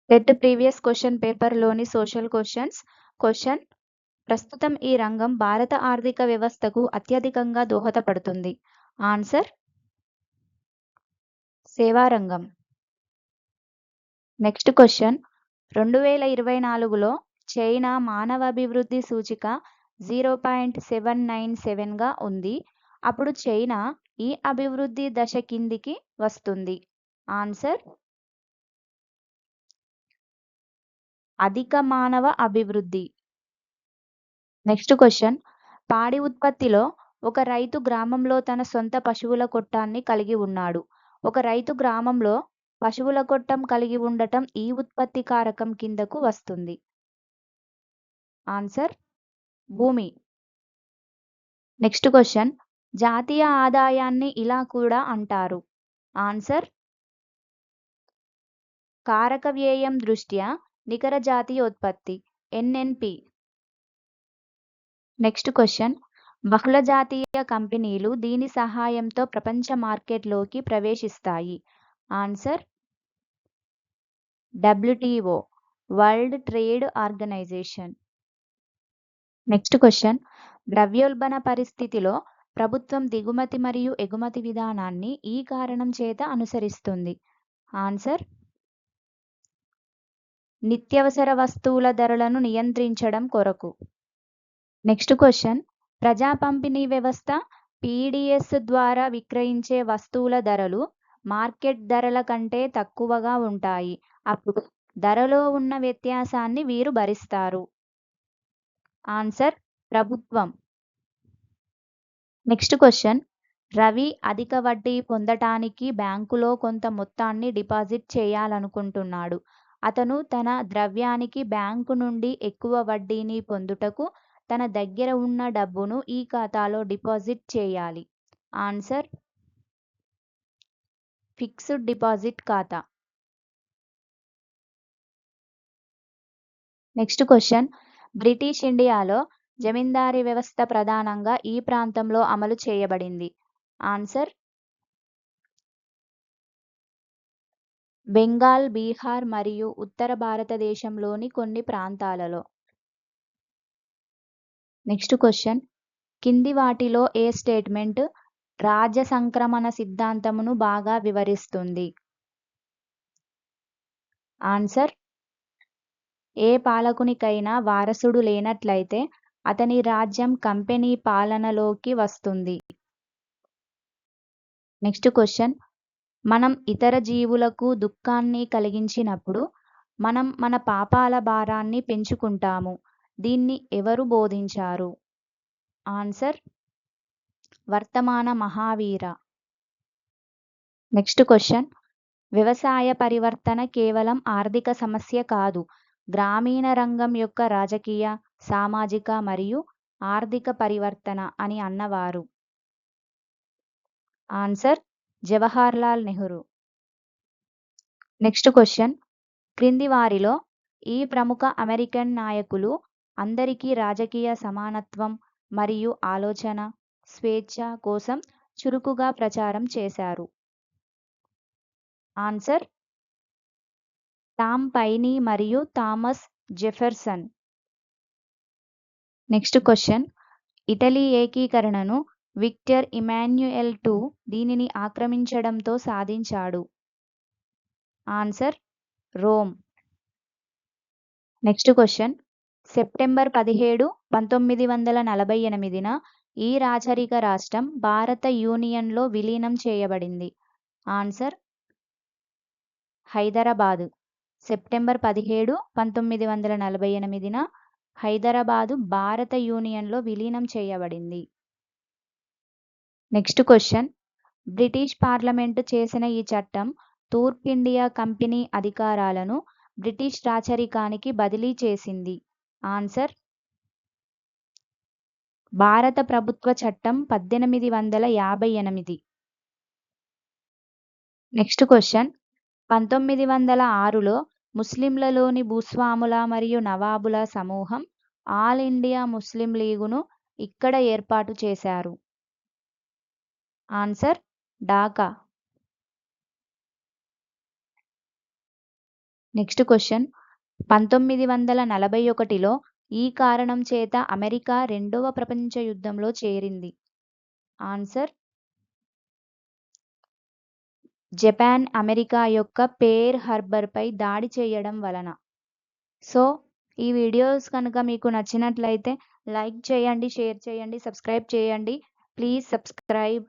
TET previous question పేపర్‌లోని social question ప్రస్తుతం ఈ రంగం భారత ఆర్థిక వ్యవస్థకు అత్యధికంగా దోహదపడుతుంది. ఆన్సర్ సేవా రంగం. నెక్స్ట్ క్వెషన్ 2024లో చైనా మానవాభివృద్ధి సూచిక 0.797గా ఉంది. అప్పుడు చైనా ఈ అభివృద్ధి దశ కిందికి వస్తుంది. ఆన్సర్ అధిక మానవ అభివృద్ధి. నెక్స్ట్ క్వెషన్ పాడి ఉత్పత్తిలో ఒక రైతు గ్రామంలో తన సొంత పశువుల కొట్టాన్ని కలిగి ఉన్నాడు. ఒక రైతు గ్రామంలో పశువుల కొట్టం కలిగి ఉండటం ఈ ఉత్పత్తి కారకం కిందకు వస్తుంది. ఆన్సర్ భూమి. నెక్స్ట్ క్వెషన్ జాతీయ ఆదాయాన్ని ఇలా కూడా అంటారు. ఆన్సర్ కారక వ్యయం దృష్ట్యా నికర జాతీయోత్పత్తి ఎన్ఎన్పి. నెక్స్ట్ క్వెషన్ బహుళజాతీయ కంపెనీలు దీని సహాయంతో ప్రపంచ మార్కెట్లోకి ప్రవేశిస్తాయి. Answer WTO world trade organization. Next question ద్రవ్యోల్బణ పరిస్థితిలో ప్రభుత్వం దిగుమతి మరియు ఎగుమతి విధానాన్ని ఈ కారణం చేత అనుసరిస్తుంది. ఆన్సర్ నిత్యావసర వస్తువుల ధరలను నియంత్రించడం కొరకు. నెక్స్ట్ క్వెషన్ ప్రజా పంపిణీ వ్యవస్థ పీడీఎస్ ద్వారా విక్రయించే వస్తువుల ధరలు మార్కెట్ ధరల కంటే తక్కువగా ఉంటాయి. అప్పుడు ధరలో ఉన్న వ్యత్యాసాన్ని వీరు భరిస్తారు. ఆన్సర్ ప్రభుత్వం. నెక్స్ట్ క్వెషన్ రవి అధిక వడ్డీ పొందటానికి బ్యాంకులో కొంత మొత్తాన్ని డిపాజిట్ చేయాలనుకుంటున్నాడు. అతను తన ద్రవ్యానికి బ్యాంకు నుండి ఎక్కువ వడ్డీని పొందుటకు తన దగ్గర ఉన్న డబ్బును ఈ ఖాతాలో డిపాజిట్ చేయాలి. ఆన్సర్ ఫిక్స్డ్ డిపాజిట్ ఖాతా. నెక్స్ట్ క్వెషన్ బ్రిటిష్ ఇండియాలో జమీందారీ వ్యవస్థ ప్రధానంగా ఈ ప్రాంతంలో అమలు చేయబడింది. ఆన్సర్ బెంగాల్, బీహార్ మరియు ఉత్తర భారతదేశంలోని కొన్ని ప్రాంతాలలో. నెక్స్ట్ క్వెషన్ కింది వాటిలో ఏ స్టేట్మెంట్ రాజ్య సంక్రమణ సిద్ధాంతమును బాగా వివరిస్తుంది. ఆన్సర్ ఏ పాలకునికైనా వారసుడు లేనట్లయితే అతని రాజ్యం కంపెనీ పాలనలోకి వస్తుంది. నెక్స్ట్ క్వెషన్ మనం ఇతర జీవులకు దుఃఖాన్ని కలిగించినప్పుడు మనం మన పాపాల భారాన్ని పెంచుకుంటాము. దీన్ని ఎవరు బోధించారు. ఆన్సర్ వర్తమాన మహావీర. నెక్స్ట్ క్వెషన్ వ్యవసాయ పరివర్తన కేవలం ఆర్థిక సమస్య కాదు, గ్రామీణ రంగం యొక్క రాజకీయ, సామాజిక మరియు ఆర్థిక పరివర్తన అని అన్నవారు. Answer Jawaharlal Nehru. Next question క్రింది వారిలో ఈ ప్రముఖ అమెరికన్ నాయకులు అందరికీ రాజకీయ సమానత్వం మరియు ఆలోచన స్వేచ్ఛ కోసం చురుకుగా ప్రచారం చేశారు. ఆన్సర్ టామ్ పైనీ మరియు Thomas Jefferson. Next question Italy ఏకీకరణను విక్టర్ ఇమాన్యుయల్ II దీనిని ఆక్రమించడంతో సాధించాడు. Answer Rome. Next question September 17, 1948న ఈ రాచరిక రాష్ట్రం భారత యూనియన్లో విలీనం చేయబడింది. ఆన్సర్ హైదరాబాదు. సెప్టెంబర్ 17, 1948న హైదరాబాదు భారత యూనియన్లో విలీనం చేయబడింది. నెక్స్ట్ క్వెషన్ బ్రిటిష్ పార్లమెంటు చేసిన ఈ చట్టం తూర్పిండియా కంపెనీ అధికారాలను బ్రిటిష్ రాచరికానికి బదిలీ చేసింది. ఆన్సర్ భారత ప్రభుత్వ చట్టం 1858. నెక్స్ట్ క్వెషన్ 1906లో ముస్లింలలోని భూస్వాముల మరియు నవాబుల సమూహం ఆల్ ఇండియా ముస్లిం లీగును ఇక్కడ ఏర్పాటు చేశారు. ఆన్సర్ ఢాకా. నెక్స్ట్ క్వశ్చన్ 1941లో ఈ కారణం చేత అమెరికా రెండవ ప్రపంచ యుద్ధంలో చేరింది. ఆన్సర్ జపాన్ అమెరికా యొక్క పేర్ హార్బర్పై దాడి చేయడం వలన. సో ఈ వీడియోస్ కనుక మీకు నచ్చినట్లయితే లైక్ చేయండి, షేర్ చేయండి, సబ్స్క్రైబ్ చేయండి. Please subscribe.